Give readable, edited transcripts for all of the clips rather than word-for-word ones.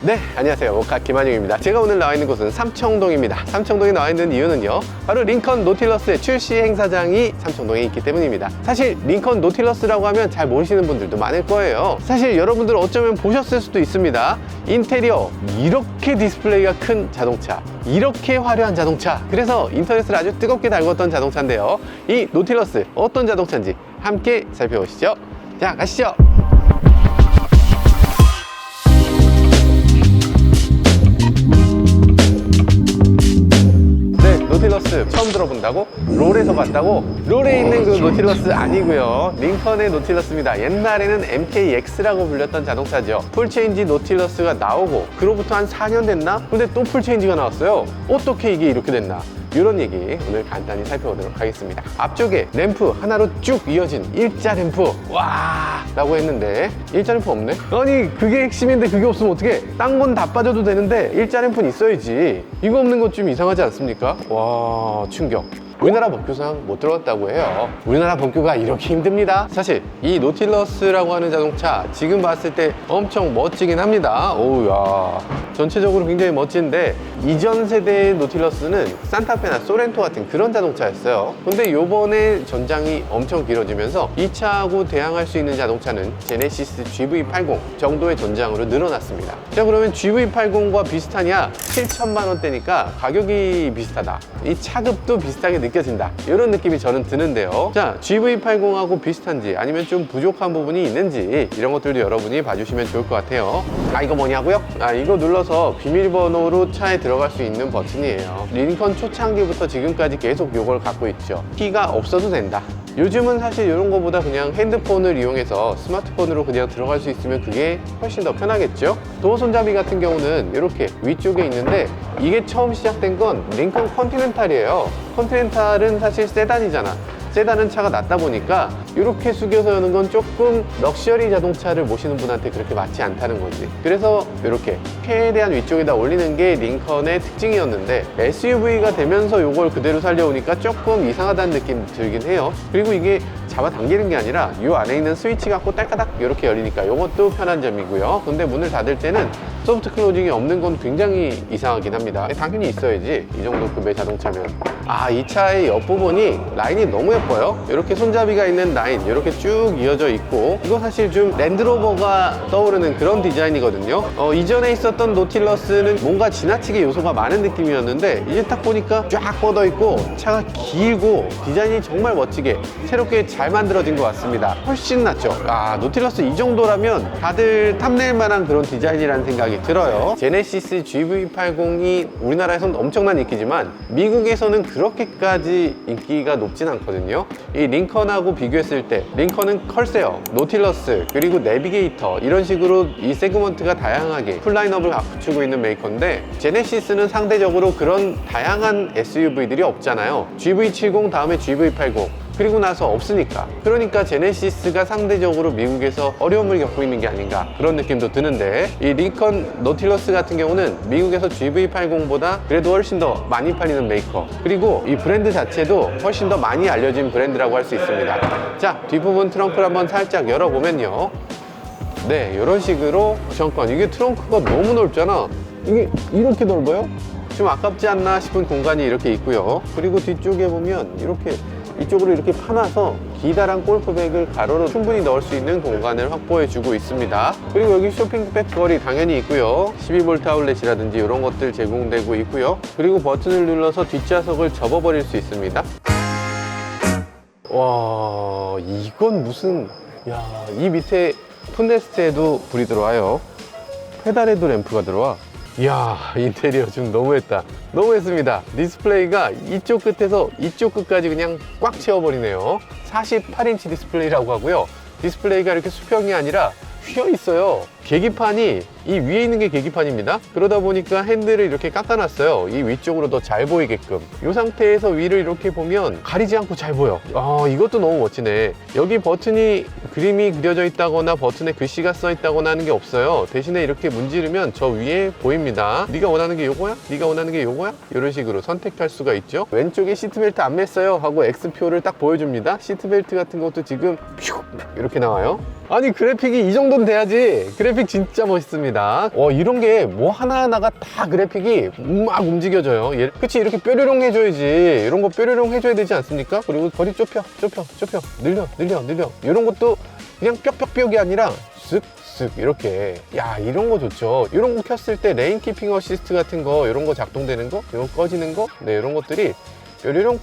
네, 안녕하세요. 모카 김한용입니다. 제가 오늘 나와 있는 곳은 삼청동입니다. 삼청동에 나와 있는 이유는요, 바로 링컨 노틸러스의 출시 행사장이 삼청동에 있기 때문입니다. 사실 링컨 노틸러스라고 하면 잘 모르시는 분들도 많을 거예요. 사실 여러분들 어쩌면 보셨을 수도 있습니다. 인테리어, 이렇게 디스플레이가 큰 자동차, 이렇게 화려한 자동차, 그래서 인터넷을 아주 뜨겁게 달궜던 자동차인데요. 이 노틸러스 어떤 자동차인지 함께 살펴보시죠. 자, 가시죠. 노틸러스 처음 들어본다고? 롤에서 봤다고? 롤에 있는 그 노틸러스 아니고요, 링컨의 노틸러스입니다. 옛날에는 MKX라고 불렸던 자동차죠. 풀체인지 노틸러스가 나오고 그로부터 한 4년 됐나? 근데 또 풀체인지가 나왔어요. 어떻게 이게 이렇게 됐나? 이런 얘기 오늘 간단히 살펴보도록 하겠습니다. 앞쪽에 램프 하나로 쭉 이어진 일자 램프, 와 라고 했는데 일자 램프 없네? 아니 그게 핵심인데 그게 없으면 어떡해? 딴 건 다 빠져도 되는데 일자 램프는 있어야지. 이거 없는 것 좀 이상하지 않습니까? 와, 충격. 우리나라 법규상 못 들어갔다고 해요. 우리나라 법규가 이렇게 힘듭니다. 사실 이 노틸러스라고 하는 자동차 지금 봤을 때 엄청 멋지긴 합니다. 오우야, 전체적으로 굉장히 멋진데 이전 세대의 노틸러스는 산타페나 소렌토 같은 그런 자동차였어요. 근데 요번에 전장이 엄청 길어지면서 이 차하고 대항할 수 있는 자동차는 제네시스 GV80 정도의 전장으로 늘어났습니다. 자, 그러면 GV80과 비슷하냐? 7천만 원대니까 가격이 비슷하다, 이 차급도 비슷하게 느껴진다, 이런 느낌이 저는 드는데요. 자, GV80하고 비슷한지 아니면 좀 부족한 부분이 있는지 이런 것들도 여러분이 봐주시면 좋을 것 같아요. 아, 이거 뭐냐고요? 아, 이거 눌러서 비밀번호로 차에 들어갈 수 있는 버튼이에요. 링컨 초창기부터 지금까지 계속 이걸 갖고 있죠. 키가 없어도 된다. 요즘은 사실 이런 거보다 그냥 핸드폰을 이용해서 스마트폰으로 그냥 들어갈 수 있으면 그게 훨씬 더 편하겠죠. 도어 손잡이 같은 경우는 이렇게 위쪽에 있는데 이게 처음 시작된 건 링컨 컨티넨탈이에요. 컨티넨탈은 사실 세단이잖아. 세단은 차가 낮다 보니까 이렇게 숙여서 여는 건 조금 럭셔리 자동차를 모시는 분한테 그렇게 맞지 않다는 거지. 그래서 이렇게 최대한 위쪽에다 올리는 게 링컨의 특징이었는데 SUV가 되면서 이걸 그대로 살려오니까 조금 이상하다는 느낌이 들긴 해요. 그리고 이게 잡아당기는 게 아니라 이 안에 있는 스위치 갖고 딸까닥 이렇게 열리니까 이것도 편한 점이고요. 근데 문을 닫을 때는 소프트 클로징이 없는 건 굉장히 이상하긴 합니다. 당연히 있어야지, 이 정도 급의 자동차면. 아, 이 차의 옆부분이 라인이 너무 예뻐요. 이렇게 손잡이가 있는 라인 이렇게 쭉 이어져 있고, 이거 사실 좀 랜드로버가 떠오르는 그런 디자인이거든요. 이전에 있었던 노틸러스는 뭔가 지나치게 요소가 많은 느낌이었는데 이제 딱 보니까 쫙 뻗어 있고 차가 길고 디자인이 정말 멋지게 새롭게 잘 만들어진 것 같습니다. 훨씬 낫죠. 아, 노틸러스 이 정도라면 다들 탐낼 만한 그런 디자인이라는 생각이 들어요. 제네시스 GV80이 우리나라에서는 엄청난 인기지만 미국에서는 그렇게까지 인기가 높진 않거든요. 이 링컨하고 비교했을 때 링컨은 컬세어, 노틸러스, 그리고 내비게이터 이런 식으로 이 세그먼트가 다양하게 풀라인업을 갖추고 있는 메이커인데 제네시스는 상대적으로 그런 다양한 SUV들이 없잖아요. GV70 다음에 GV80 그리고 나서 없으니까. 그러니까 제네시스가 상대적으로 미국에서 어려움을 겪고 있는 게 아닌가, 그런 느낌도 드는데 이 링컨 노틸러스 같은 경우는 미국에서 GV80보다 그래도 훨씬 더 많이 팔리는 메이커, 그리고 이 브랜드 자체도 훨씬 더 많이 알려진 브랜드라고 할 수 있습니다. 자, 뒷부분 트렁크를 한번 살짝 열어보면요, 네, 이런 식으로 잠깐, 이게 트렁크가 너무 넓잖아. 이게 이렇게 넓어요? 좀 아깝지 않나 싶은 공간이 이렇게 있고요. 그리고 뒤쪽에 보면 이렇게 이쪽으로 이렇게 파놔서 기다란 골프백을 가로로 충분히 넣을 수 있는 공간을 확보해 주고 있습니다. 그리고 여기 쇼핑백 거리 당연히 있고요. 12V 아울렛이라든지 이런 것들 제공되고 있고요. 그리고 버튼을 눌러서 뒷좌석을 접어버릴 수 있습니다. 와, 이건 무슨, 야, 이 밑에 풋레스트에도 불이 들어와요. 페달에도 램프가 들어와. 이야, 인테리어 좀 너무했다. 너무했습니다. 디스플레이가 이쪽 끝에서 이쪽 끝까지 그냥 꽉 채워버리네요. 48인치 디스플레이라고 하고요. 디스플레이가 이렇게 수평이 아니라 휘어 있어요. 계기판이 이 위에 있는 게 계기판입니다. 그러다 보니까 핸들을 이렇게 깎아놨어요. 이 위쪽으로 더 잘 보이게끔. 이 상태에서 위를 이렇게 보면 가리지 않고 잘 보여. 아, 이것도 너무 멋지네. 여기 버튼이 그림이 그려져 있다거나 버튼에 글씨가 써 있다거나 하는 게 없어요. 대신에 이렇게 문지르면 저 위에 보입니다. 네가 원하는 게 요거야? 네가 원하는 게 요거야? 이런 식으로 선택할 수가 있죠. 왼쪽에 시트벨트 안 맸어요 하고 X표를 딱 보여줍니다. 시트벨트 같은 것도 지금 이렇게 나와요. 아니 그래픽이 이 정도는 돼야지. 그래픽 진짜 멋있습니다. 이런 게 뭐 하나하나가 다 그래픽이 막 움직여져요. 그치, 이렇게 뾰로롱 해줘야지. 이런 거 뾰로롱 해줘야 되지 않습니까? 그리고 거리 좁혀 늘려 이런 것도 그냥 뾱뾱뾱이 아니라 쓱쓱 이렇게. 야, 이런 거 좋죠. 이런 거 켰을 때 레인 키핑 어시스트 같은 거, 이런 거 작동되는 거, 이거 꺼지는 거, 네, 이런 것들이 뾰로롱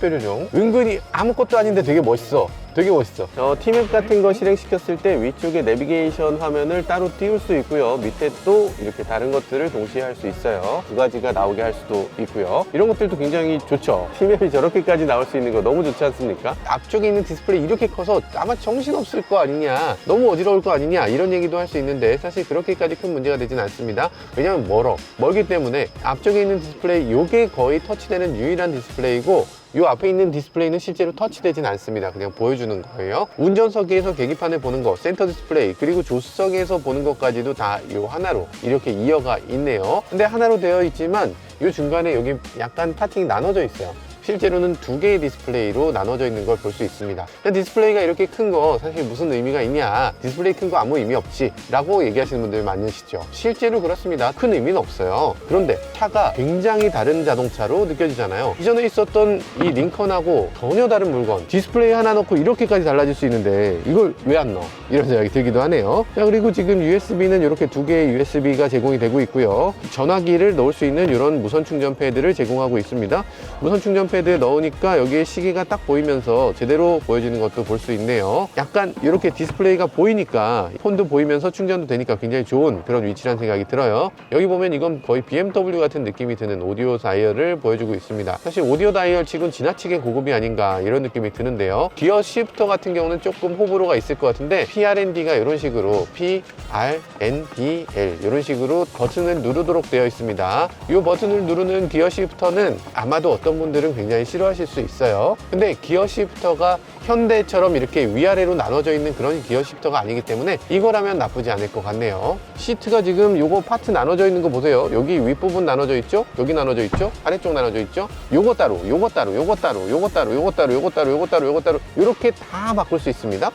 은근히 아무것도 아닌데 되게 멋있어. 되게 멋있어. T맵 같은 거 실행시켰을 때 위쪽에 내비게이션 화면을 따로 띄울 수 있고요. 밑에 또 이렇게 다른 것들을 동시에 할 수 있어요. 두 가지가 나오게 할 수도 있고요. 이런 것들도 굉장히 좋죠. T맵이 저렇게까지 나올 수 있는 거 너무 좋지 않습니까? 앞쪽에 있는 디스플레이 이렇게 커서 아마 정신없을 거 아니냐, 너무 어지러울 거 아니냐, 이런 얘기도 할 수 있는데 사실 그렇게까지 큰 문제가 되진 않습니다. 왜냐면 멀기 때문에 앞쪽에 있는 디스플레이, 요게 거의 터치되는 유일한 디스플레이고, 이 앞에 있는 디스플레이는 실제로 터치되진 않습니다. 그냥 보여주는 거예요. 운전석에서 계기판을 보는 거, 센터 디스플레이, 그리고 조수석에서 보는 것까지도 다 이 하나로 이렇게 이어가 있네요. 근데 하나로 되어 있지만 이 중간에 여기 약간 파팅이 나눠져 있어요. 실제로는 두 개의 디스플레이로 나눠져 있는 걸 볼 수 있습니다. 디스플레이가 이렇게 큰 거 사실 무슨 의미가 있냐, 디스플레이 큰 거 아무 의미 없지 라고 얘기하시는 분들 많으시죠. 실제로 그렇습니다. 큰 의미는 없어요. 그런데 차가 굉장히 다른 자동차로 느껴지잖아요. 이전에 있었던 이 링컨하고 전혀 다른 물건, 디스플레이 하나 넣고 이렇게까지 달라질 수 있는데 이걸 왜 안 넣어? 이런 생각이 들기도 하네요. 자, 그리고 지금 USB는 이렇게 두 개의 USB가 제공이 되고 있고요. 전화기를 넣을 수 있는 이런 무선 충전 패드를 제공하고 있습니다. 무선 충전 패드에 넣으니까 여기에 시계가 딱 보이면서 제대로 보여지는 것도 볼 수 있네요. 약간 이렇게 디스플레이가 보이니까 폰도 보이면서 충전도 되니까 굉장히 좋은 그런 위치라는 생각이 들어요. 여기 보면 이건 거의 BMW 같은 느낌이 드는 오디오 다이얼을 보여주고 있습니다. 사실 오디오 다이얼 치곤 지나치게 고급이 아닌가 이런 느낌이 드는데요. 기어 시프터 같은 경우는 조금 호불호가 있을 것 같은데 PRND가 이런 식으로 PRNDL 이런 식으로 버튼을 누르도록 되어 있습니다. 이 버튼을 누르는 기어 시프터는 아마도 어떤 분들은 굉장히 싫어하실 수 있어요. 근데 기어 시프터가 현대처럼 이렇게 위아래로 나눠져 있는 그런 기어 시프터가 아니기 때문에 이거라면 나쁘지 않을 것 같네요. 시트가 지금 요거 파트 나눠져 있는 거 보세요. 여기 윗부분 나눠져 있죠? 여기 나눠져 있죠? 아래쪽 나눠져 있죠? 요거 따로, 요거 따로, 요거 따로, 요거 따로, 요거 따로, 요거 따로, 요거 따로, 요거 따로, 이렇게 다 바꿀 수 있습니다.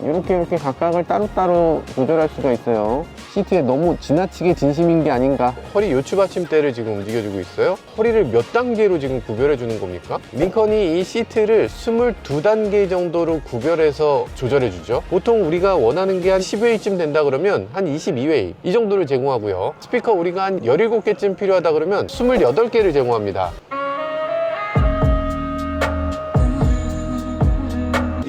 이렇게 각각을 따로따로 조절할 수가 있어요. 시트에 너무 지나치게 진심인 게 아닌가. 허리 요추 받침대를 지금 움직여주고 있어요. 허리를 몇 단계로 지금 구별해 주는 겁니까? 링컨이 이 시트를 22단계 정도로 구별해서 조절해 주죠. 보통 우리가 원하는 게 한 10웨이쯤 된다 그러면 한 22웨이 이 정도를 제공하고요. 스피커 우리가 한 17개쯤 필요하다 그러면 28개를 제공합니다.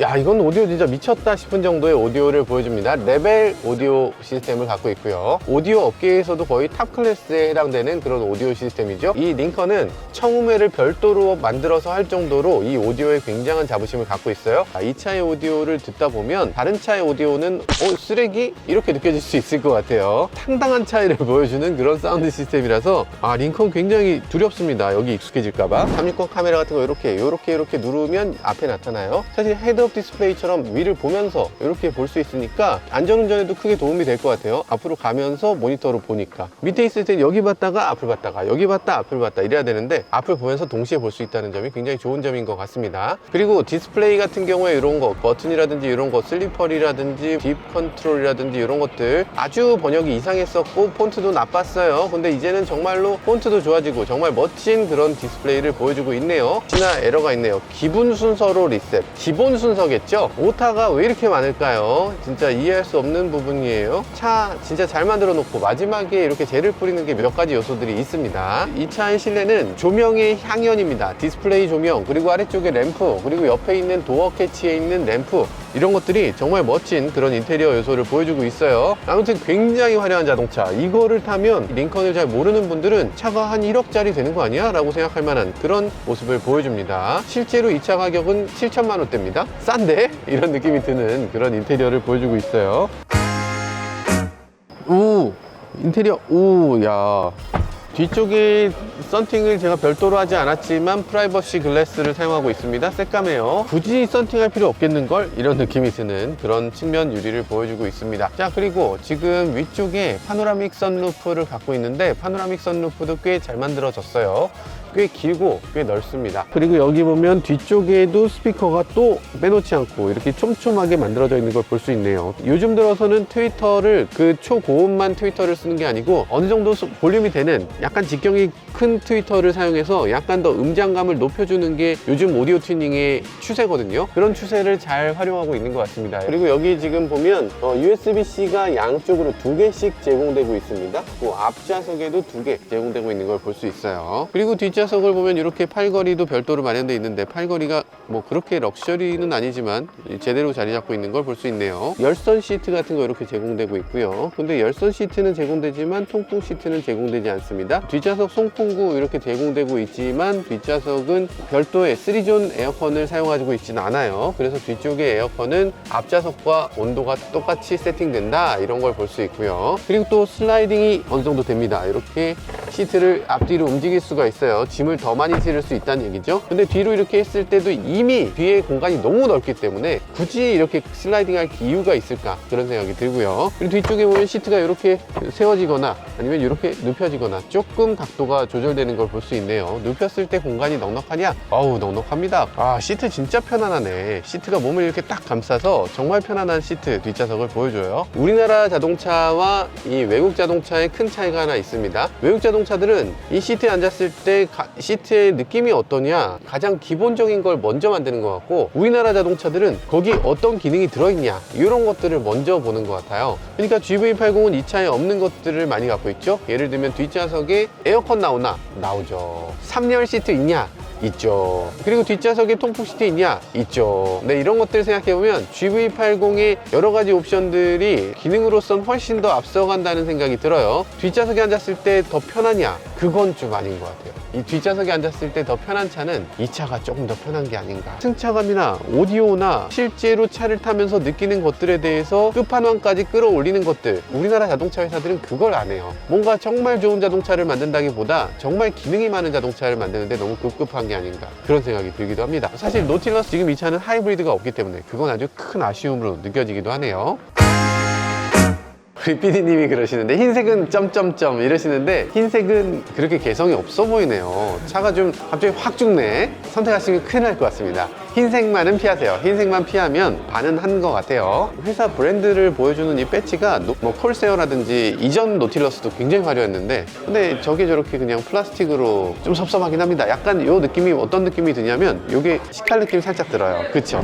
야, 이건 오디오 진짜 미쳤다 싶은 정도의 오디오를 보여줍니다. 레벨 오디오 시스템을 갖고 있고요. 오디오 업계에서도 거의 탑 클래스에 해당되는 그런 오디오 시스템이죠. 이 링컨은 청음회를 별도로 만들어서 할 정도로 이 오디오에 굉장한 자부심을 갖고 있어요. 이 차의 오디오를 듣다 보면 다른 차의 오디오는 쓰레기? 이렇게 느껴질 수 있을 것 같아요. 상당한 차이를 보여주는 그런 사운드 시스템이라서 링컨 굉장히 두렵습니다. 여기 익숙해질까봐. 360 카메라 같은 거 이렇게 누르면 앞에 나타나요. 사실 헤드업 디스플레이처럼 위를 보면서 이렇게 볼 수 있으니까 안전운전에도 크게 도움이 될 것 같아요. 앞으로 가면서 모니터로 보니까. 밑에 있을 때 여기 봤다가 앞을 봤다가 여기 봤다 앞을 봤다 이래야 되는데 앞을 보면서 동시에 볼 수 있다는 점이 굉장히 좋은 점인 것 같습니다. 그리고 디스플레이 같은 경우에 이런 거 버튼이라든지 이런 거 슬리퍼리라든지 딥 컨트롤이라든지 이런 것들 아주 번역이 이상했었고 폰트도 나빴어요. 근데 이제는 정말로 폰트도 좋아지고 정말 멋진 그런 디스플레이를 보여주고 있네요. 혹시나 에러가 있네요. 기본 순서로 리셋. 기본 순서겠죠? 오타가 왜 이렇게 많을까요? 진짜 이해할 수 없는 부분이에요. 차 진짜 잘 만들어 놓고 마지막에 이렇게 젤을 뿌리는 게 몇 가지 요소들이 있습니다. 이 차의 실내는 조명의 향연입니다. 디스플레이 조명, 그리고 아래쪽에 램프, 그리고 옆에 있는 도어 캐치에 있는 램프, 이런 것들이 정말 멋진 그런 인테리어 요소를 보여주고 있어요. 아무튼 굉장히 화려한 자동차. 이거를 타면 링컨을 잘 모르는 분들은 차가 한 1억짜리 되는 거 아니야? 라고 생각할 만한 그런 모습을 보여줍니다. 실제로 이 차 가격은 7천만 원대입니다. 싼데? 이런 느낌이 드는 그런 인테리어를 보여주고 있어요. 오! 인테리어, 오, 야. 뒤쪽에 썬팅을 제가 별도로 하지 않았지만 프라이버시 글래스를 사용하고 있습니다. 새까매요. 굳이 썬팅할 필요 없겠는걸? 이런 느낌이 드는 그런 측면 유리를 보여주고 있습니다. 자, 그리고 지금 위쪽에 파노라믹 선루프를 갖고 있는데 파노라믹 선루프도 꽤 잘 만들어졌어요. 꽤 길고 꽤 넓습니다. 그리고 여기 보면 뒤쪽에도 스피커가 또 빼놓지 않고 이렇게 촘촘하게 만들어져 있는 걸 볼 수 있네요. 요즘 들어서는 트위터를 그 초고음만 트위터를 쓰는 게 아니고 어느 정도 볼륨이 되는 약간 직경이 큰 트위터를 사용해서 약간 더 음장감을 높여주는 게 요즘 오디오 튜닝의 추세거든요. 그런 추세를 잘 활용하고 있는 것 같습니다. 그리고 여기 지금 보면 USB-C가 양쪽으로 2개씩 제공되고 있습니다. 앞좌석에도 2개 제공되고 있는 걸 볼 수 있어요. 그리고 뒷좌석을 보면 이렇게 팔걸이도 별도로 마련되어 있는데 팔걸이가 뭐 그렇게 럭셔리는 아니지만 제대로 자리 잡고 있는 걸 볼 수 있네요. 열선 시트 같은 거 이렇게 제공되고 있고요. 근데 열선 시트는 제공되지만 통풍 시트는 제공되지 않습니다. 뒷좌석 송풍구 이렇게 제공되고 있지만 뒷좌석은 별도의 3존 에어컨을 사용하고 있지는 않아요. 그래서 뒤쪽의 에어컨은 앞좌석과 온도가 똑같이 세팅된다 이런 걸 볼 수 있고요. 그리고 또 슬라이딩이 어느 정도 됩니다. 이렇게 시트를 앞뒤로 움직일 수가 있어요. 짐을 더 많이 실을 수 있다는 얘기죠. 근데 뒤로 이렇게 했을 때도 이미 뒤에 공간이 너무 넓기 때문에 굳이 이렇게 슬라이딩 할 이유가 있을까 그런 생각이 들고요. 그리고 뒤쪽에 보면 시트가 이렇게 세워지거나 아니면 이렇게 눕혀지거나 조금 각도가 조절되는 걸 볼 수 있네요. 눕혔을 때 공간이 넉넉하냐? 어우, 넉넉합니다. 아, 시트 진짜 편안하네. 시트가 몸을 이렇게 딱 감싸서 정말 편안한 시트 뒷좌석을 보여줘요. 우리나라 자동차와 이 외국 자동차의 큰 차이가 하나 있습니다. 외국 자동차들은 이 시트에 앉았을 때 시트의 느낌이 어떠냐 가장 기본적인 걸 먼저 만드는 것 같고, 우리나라 자동차들은 거기 어떤 기능이 들어있냐 이런 것들을 먼저 보는 것 같아요. 그러니까 GV80은 이 차에 없는 것들을 많이 갖고 있죠. 예를 들면 뒷좌석에 에어컨 나오나? 나오죠. 3열 시트 있냐? 있죠. 그리고 뒷좌석에 통풍 시트 있냐? 있죠. 네, 이런 것들 생각해보면 GV80의 여러 가지 옵션들이 기능으로선 훨씬 더 앞서간다는 생각이 들어요. 뒷좌석에 앉았을 때 더 편하냐? 그건 좀 아닌 것 같아요. 이 뒷좌석에 앉았을 때 더 편한 차는 이 차가 조금 더 편한 게 아닌가. 승차감이나 오디오나 실제로 차를 타면서 느끼는 것들에 대해서 끝판왕까지 끌어올리는 것들, 우리나라 자동차 회사들은 그걸 안 해요. 뭔가 정말 좋은 자동차를 만든다기보다 정말 기능이 많은 자동차를 만드는데 너무 급급한 게 아닌가 그런 생각이 들기도 합니다. 사실 노틸러스 지금 이 차는 하이브리드가 없기 때문에 그건 아주 큰 아쉬움으로 느껴지기도 하네요. 우리 PD님이 그러시는데 흰색은 점점점 이러시는데 흰색은 그렇게 개성이 없어 보이네요. 차가 좀 갑자기 확 죽네. 선택하시면 큰일 날 것 같습니다. 흰색만은 피하세요. 흰색만 피하면 반은 한 것 같아요. 회사 브랜드를 보여주는 이 배지가 뭐 콜세어라든지 이전 노틸러스도 굉장히 화려했는데 근데 저게 저렇게 그냥 플라스틱으로 좀 섭섭하긴 합니다. 약간 요 느낌이 어떤 느낌이 드냐면 요게 시칼 느낌이 살짝 들어요. 그쵸?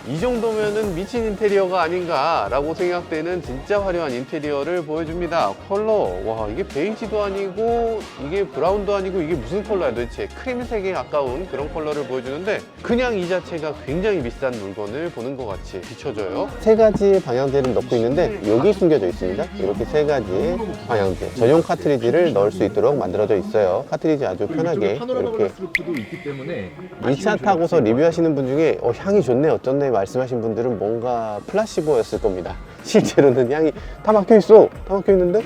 이 정도면은 미친 인테리어가 아닌가 라고 생각되는 진짜 화려한 인테리어를 보여줍니다. 컬러, 와, 이게 베이지도 아니고 이게 브라운도 아니고 이게 무슨 컬러야 도대체. 크림색에 가까운 그런 컬러를 보여주는데 그냥 이 자체가 굉장히 비싼 물건을 보는 것 같이 비춰져요. 세 가지 방향제를 넣고 있는데 여기 숨겨져 있습니다. 이렇게 세 가지 방향제, 전용 카트리지를 넣을 수 있도록 만들어져 있어요. 카트리지 아주 편하게 이렇게. 이 차 타고서 리뷰하시는 분 중에 향이 좋네 어쩐네 말씀하신 분들은 뭔가 플라시보였을 겁니다. 실제로는 향이 다 막혀있어. 다 막혀있는데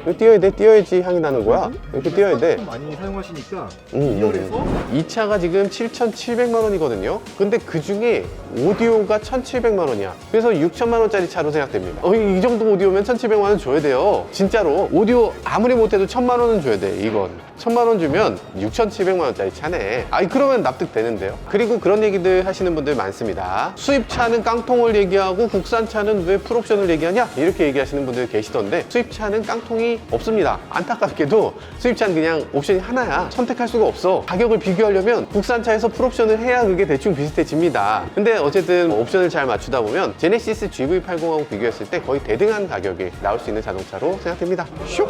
이거 띄워야 돼. 띄워야지 향이 나는 거야. 이렇게 띄워야 돼. 많이 사용하시니까 2열에서 이 차가 지금 7,700만 원이거든요. 근데 그 중에 오디오가 1,700만 원이야. 그래서 6천만 원짜리 차로 생각됩니다. 이 정도 오디오면 1,700만 원 줘야 돼요. 진짜로 오디오 아무리 못해도 1,000만 원은 줘야 돼. 이건 1,000만 원 주면 6,700만 원짜리 차네. 그러면 납득되는데요. 그리고 그런 얘기들 하시는 분들 많습니다. 수입차는 깡통을 얘기하고 국산차는 왜 풀옵션을 얘기하냐 이렇게 얘기하시는 분들 계시던데 수입차는 깡통이 없습니다. 안타깝게도 수입차는 그냥 옵션이 하나야. 선택할 수가 없어. 가격을 비교하려면 국산차에서 풀옵션을 해야 그게 대충 비슷해집니다. 근데 어쨌든 옵션을 잘 맞추다 보면 제네시스 GV80하고 비교했을 때 거의 대등한 가격에 나올 수 있는 자동차로 생각됩니다. 슉!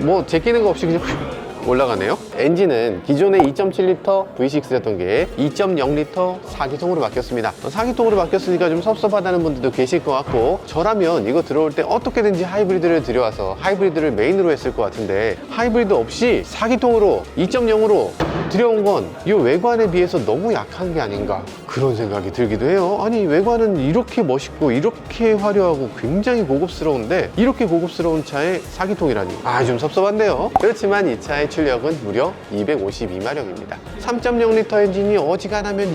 뭐 제끼는 거 없이 그냥 올라가네요. 엔진은 기존의 2.7L V6였던 게 2.0L 4기통으로 바뀌었습니다. 4기통으로 바뀌었으니까 좀 섭섭하다는 분들도 계실 것 같고, 저라면 이거 들어올 때 어떻게든지 하이브리드를 들여와서 하이브리드를 메인으로 했을 것 같은데 하이브리드 없이 4기통으로 2.0으로 들여온 건 이 외관에 비해서 너무 약한 게 아닌가 그런 생각이 들기도 해요. 아니, 외관은 이렇게 멋있고 이렇게 화려하고 굉장히 고급스러운데 이렇게 고급스러운 차에 4기통이라니 좀 섭섭한데요. 그렇지만 이 차의 출력은 무려 252마력입니다. 3.0L 엔진이 어지간하면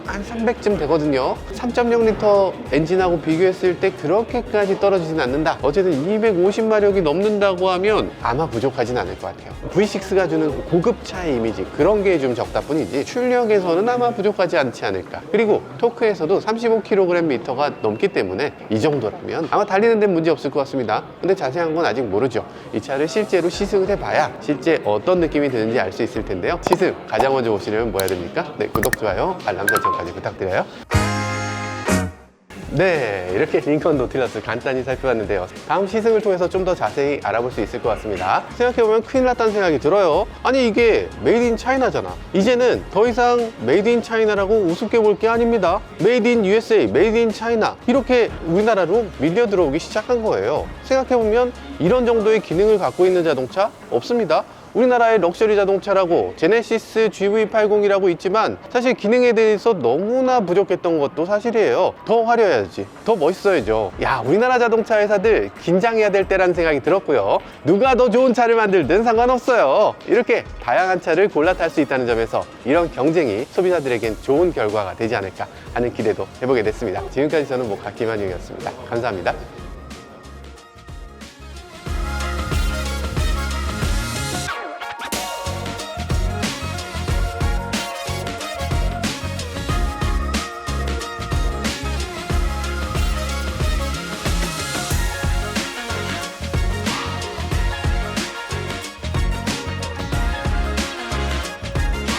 300쯤 되거든요. 3.0L 엔진하고 비교했을 때 그렇게까지 떨어지진 않는다. 어쨌든 250마력이 넘는다고 하면 아마 부족하진 않을 것 같아요. V6가 주는 고급차의 이미지, 그런 게 좀 적다 뿐이지 출력에서는 아마 부족하지 않지 않을까. 그리고 토크에서도 35kgm가 넘기 때문에 이 정도라면 아마 달리는 데는 문제 없을 것 같습니다. 근데 자세한 건 아직 모르죠. 이 차를 실제로 시승을 해봐야 실제 어떤 느낌이 드는지 알 수 있을 텐데요. 시승 가장 먼저 보시려면 뭐 해야 됩니까? 네, 구독, 좋아요, 알람 설정까지 부탁드려요. 네, 이렇게 링컨 노틸러스 간단히 살펴봤는데요. 다음 시승을 통해서 좀 더 자세히 알아볼 수 있을 것 같습니다. 생각해보면 큰일 났다는 생각이 들어요. 아니, 이게 메이드 인 차이나잖아. 이제는 더 이상 메이드 인 차이나라고 우습게 볼 게 아닙니다. 메이드 인 USA, 메이드 인 차이나, 이렇게 우리나라로 밀려 들어오기 시작한 거예요. 생각해보면 이런 정도의 기능을 갖고 있는 자동차 없습니다. 우리나라의 럭셔리 자동차라고 제네시스 GV80이라고 있지만 사실 기능에 대해서 너무나 부족했던 것도 사실이에요. 더 화려해야지, 더 멋있어야죠. 야, 우리나라 자동차 회사들 긴장해야 될 때라는 생각이 들었고요. 누가 더 좋은 차를 만들든 상관없어요. 이렇게 다양한 차를 골라 탈 수 있다는 점에서 이런 경쟁이 소비자들에겐 좋은 결과가 되지 않을까 하는 기대도 해보게 됐습니다. 지금까지 저는 모카 김한용이었습니다. 감사합니다.